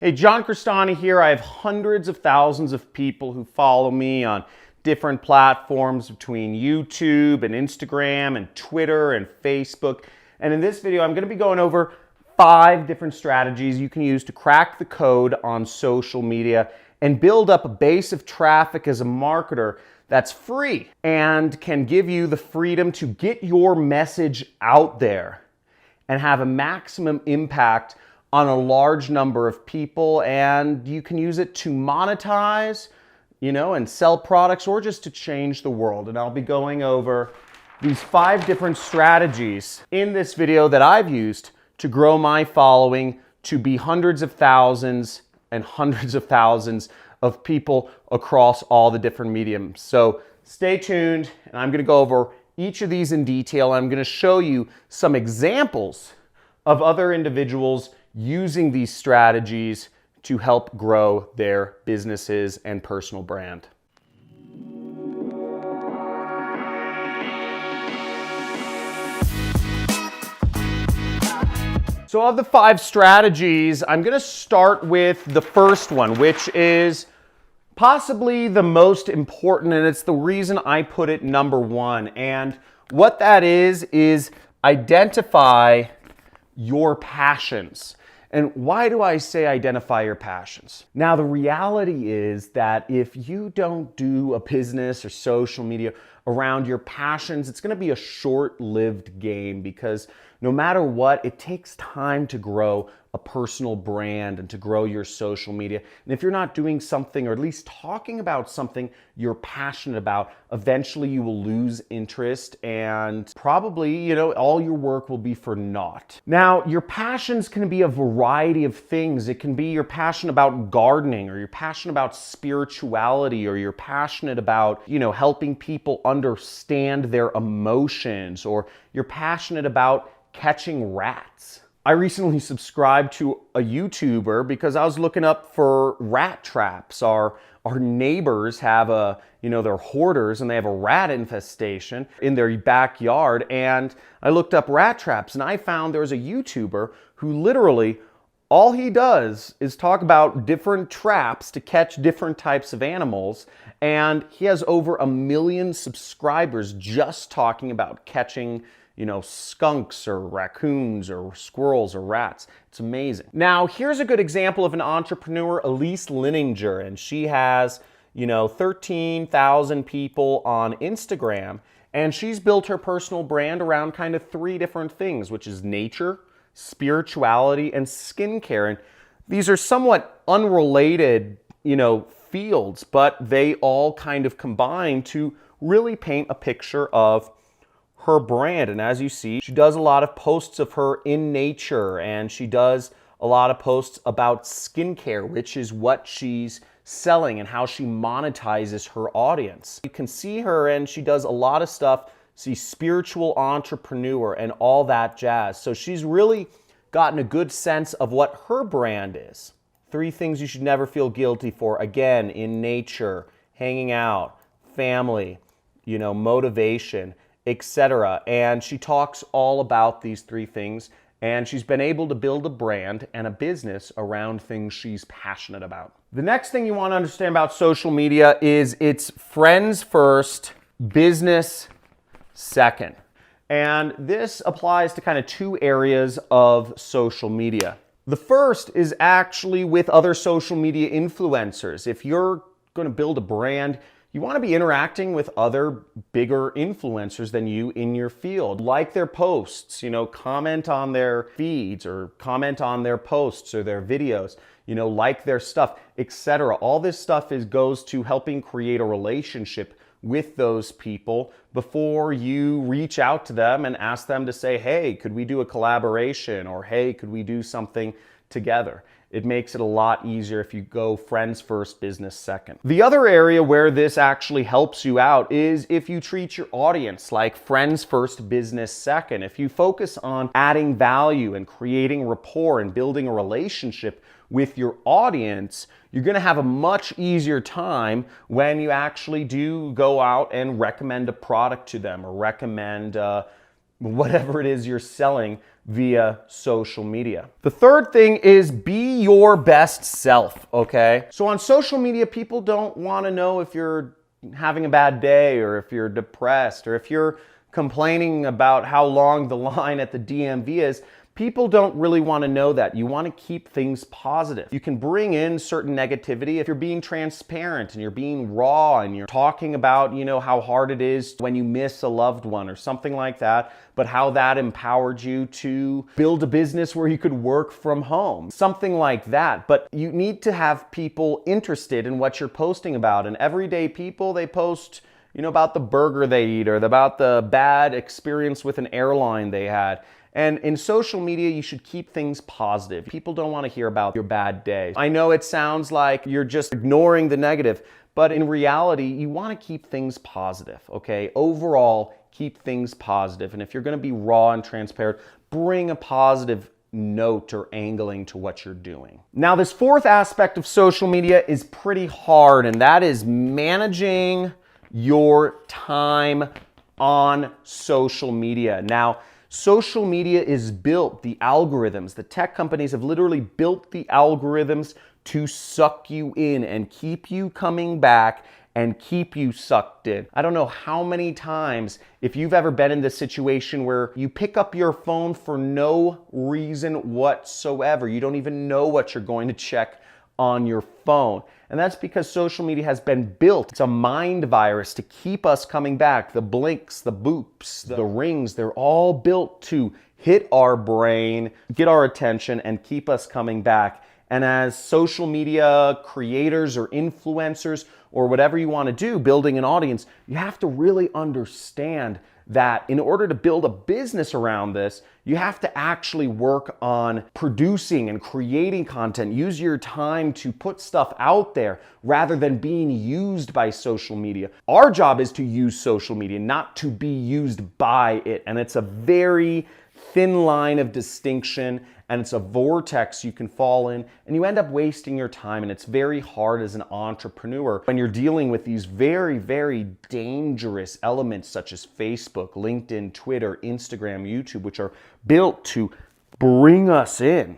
Hey, John Crestani here. I have hundreds of thousands of people who follow me on different platforms between YouTube and Instagram and Twitter and Facebook. And in this video, I'm going to be going over 5 different strategies you can use to crack the code on social media and build up a base of traffic as a marketer that's free and can give you the freedom to get your message out there and have a maximum impact on a large number of people, and you can use it to monetize, and sell products or just to change the world. And I'll be going over these 5 different strategies in this video that I've used to grow my following to be hundreds of thousands and hundreds of thousands of people across all the different mediums. So stay tuned, and I'm going to go over each of these in detail. I'm going to show you some examples of other individuals using these strategies to help grow their businesses and personal brand. So of the 5 strategies, I'm going to start with the first one, which is possibly the most important, and it's the reason I put it number 1. And what that is identify your passions. And why do I say identify your passions? Now, the reality is that if you don't do a business or social media around your passions, it's going to be a short-lived game, because no matter what, it takes time to grow a personal brand and to grow your social media. And if you're not doing something, or at least talking about something you're passionate about, eventually you will lose interest, and probably, all your work will be for naught. Now, your passions can be a variety of things. It can be you're passionate about gardening, or you're passionate about spirituality, or you're passionate about, helping people understand their emotions, or you're passionate about catching rats. I recently subscribed to a YouTuber because I was looking up for rat traps. Our neighbors have they're hoarders, and they have a rat infestation in their backyard. And I looked up rat traps, and I found there was a YouTuber who literally, all he does is talk about different traps to catch different types of animals. And he has over 1 million subscribers just talking about catching skunks or raccoons or squirrels or rats. It's amazing. Now, here's a good example of an entrepreneur, Elise Lininger, and she has, 13,000 people on Instagram, and she's built her personal brand around kind of 3 different things, which is nature, spirituality, and skincare. And these are somewhat unrelated, fields, but they all kind of combine to really paint a picture of her brand. And as you see, she does a lot of posts of her in nature, and she does a lot of posts about skincare, which is what she's selling and how she monetizes her audience. You can see her, and she does a lot of stuff. She's spiritual entrepreneur and all that jazz. So she's really gotten a good sense of what her brand is. 3 things you should never feel guilty for. Again, in nature, hanging out, family, motivation, etc. And she talks all about these 3 things, and she's been able to build a brand and a business around things she's passionate about. The next thing you want to understand about social media is it's friends first, business second. And this applies to kind of 2 areas of social media. The first is actually with other social media influencers. If you're going to build a brand, you want to be interacting with other bigger influencers than you in your field. Like their posts, comment on their feeds, or comment on their posts or their videos, like their stuff, etc. All this stuff goes to helping create a relationship with those people before you reach out to them and ask them to say, hey, could we do a collaboration? Or hey, could we do something together? It makes it a lot easier if you go friends first, business second. The other area where this actually helps you out is if you treat your audience like friends first, business second. If you focus on adding value and creating rapport and building a relationship with your audience, you're going to have a much easier time when you actually do go out and recommend a product to them, or recommend whatever it is you're selling via social media. The third thing is be your best self, okay? So on social media, people don't want to know if you're having a bad day or if you're depressed or if you're complaining about how long the line at the DMV is. People don't really want to know that. You want to keep things positive. You can bring in certain negativity if you're being transparent and you're being raw and you're talking about, how hard it is when you miss a loved one or something like that, but how that empowered you to build a business where you could work from home, something like that. But you need to have people interested in what you're posting about. And everyday people, they post about the burger they eat or about the bad experience with an airline they had. And in social media, you should keep things positive. People don't want to hear about your bad day. I know it sounds like you're just ignoring the negative, but in reality, you want to keep things positive, okay? Overall, keep things positive. And if you're going to be raw and transparent, bring a positive note or angling to what you're doing. Now, this fourth aspect of social media is pretty hard, and that is managing your time on social media. Now, social media is built, the algorithms, the tech companies have literally built the algorithms to suck you in and keep you coming back and keep you sucked in. I don't know how many times, if you've ever been in this situation where you pick up your phone for no reason whatsoever, you don't even know what you're going to check on your phone. And that's because social media has been built. It's a mind virus to keep us coming back. The blinks, the boops, the rings, they're all built to hit our brain, get our attention, and keep us coming back. And as social media creators or influencers or whatever you want to do, building an audience, you have to really understand that in order to build a business around this, you have to actually work on producing and creating content. Use your time to put stuff out there rather than being used by social media. Our job is to use social media, not to be used by it. And it's a very thin line of distinction, and it's a vortex you can fall in, and you end up wasting your time. And it's very hard as an entrepreneur when you're dealing with these very, very dangerous elements such as Facebook, LinkedIn, Twitter, Instagram, YouTube, which are built to bring us in.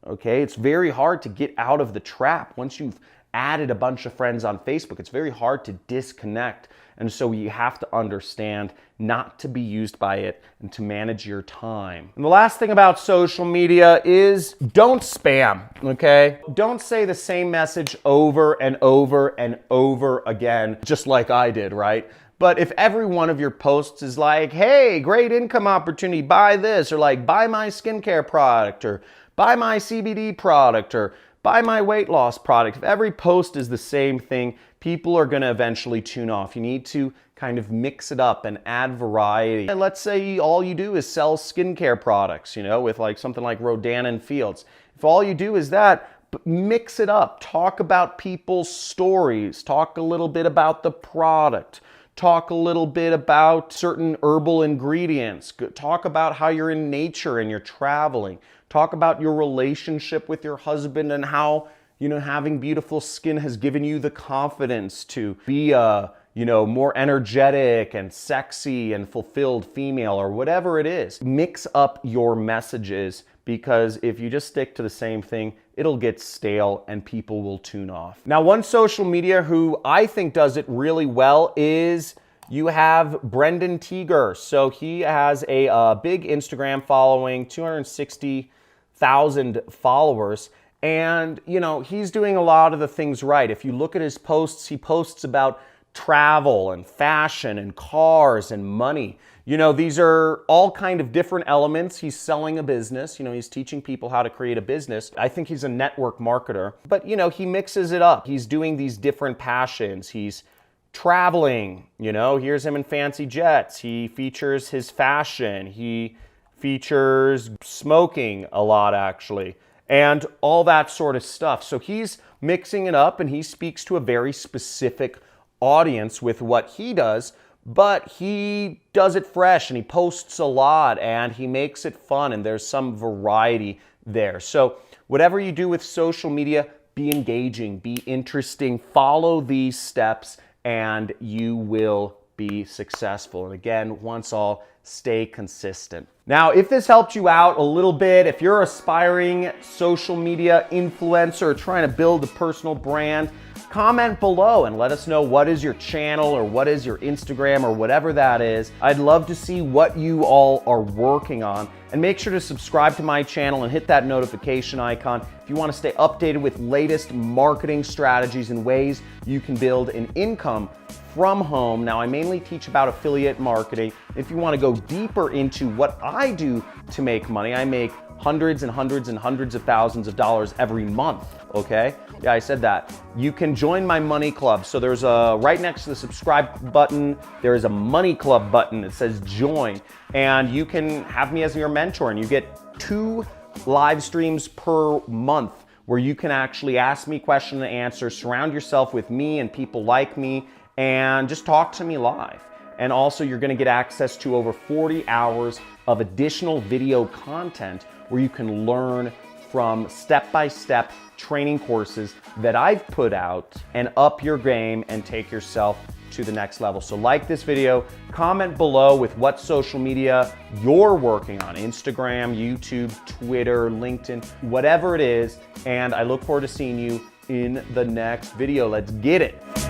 Okay, it's very hard to get out of the trap. Once you've added a bunch of friends on Facebook, it's very hard to disconnect. And so you have to understand not to be used by it and to manage your time. And the last thing about social media is don't spam, okay? Don't say the same message over and over and over again, just like I did, right? But if every one of your posts is like, hey, great income opportunity, buy this, or like, buy my skincare product, or buy my CBD product, or buy my weight loss product, if every post is the same thing, people are going to eventually tune off. You need to kind of mix it up and add variety. And let's say all you do is sell skincare products, with like something like Rodan and Fields. If all you do is that, mix it up. Talk about people's stories. Talk a little bit about the product. Talk a little bit about certain herbal ingredients. Talk about how you're in nature and you're traveling. Talk about your relationship with your husband and how, having beautiful skin has given you the confidence to be a, more energetic and sexy and fulfilled female or whatever it is. Mix up your messages, because if you just stick to the same thing, it'll get stale and people will tune off. Now, one social media who I think does it really well is you have Brendan Teeger. So he has a big Instagram following, 260,000 followers. And, he's doing a lot of the things right. If you look at his posts, he posts about travel and fashion and cars and money. These are all kind of different elements. He's selling a business. He's teaching people how to create a business. I think he's a network marketer. But, he mixes it up. He's doing these different passions. He's traveling. Here's him in fancy jets. He features his fashion. He features smoking a lot, actually, and all that sort of stuff. So he's mixing it up, and he speaks to a very specific audience with what he does, but he does it fresh, and he posts a lot, and he makes it fun, and there's some variety there. So whatever you do with social media, be engaging, be interesting, follow these steps, and you will be successful. And again, once all stay consistent. Now, if this helped you out a little bit, if you're an aspiring social media influencer trying to build a personal brand, comment below and let us know what is your channel or what is your Instagram or whatever that is. I'd love to see what you all are working on, and make sure to subscribe to my channel and hit that notification icon if you want to stay updated with latest marketing strategies and ways you can build an income from home. Now, I mainly teach about affiliate marketing. If you want to go deeper into what I do to make money, I make hundreds and hundreds and hundreds of thousands of dollars every month, okay? Yeah, I said that. You can join my money club. So there's a, right next to the subscribe button, there is a money club button that says join, and you can have me as your mentor, and you get 2 live streams per month where you can actually ask me question and answer, surround yourself with me and people like me, and just talk to me live. And also, you're gonna get access to over 40 hours of additional video content where you can learn from step-by-step training courses that I've put out and up your game and take yourself to the next level. So like this video, comment below with what social media you're working on, Instagram, YouTube, Twitter, LinkedIn, whatever it is, and I look forward to seeing you in the next video. Let's get it.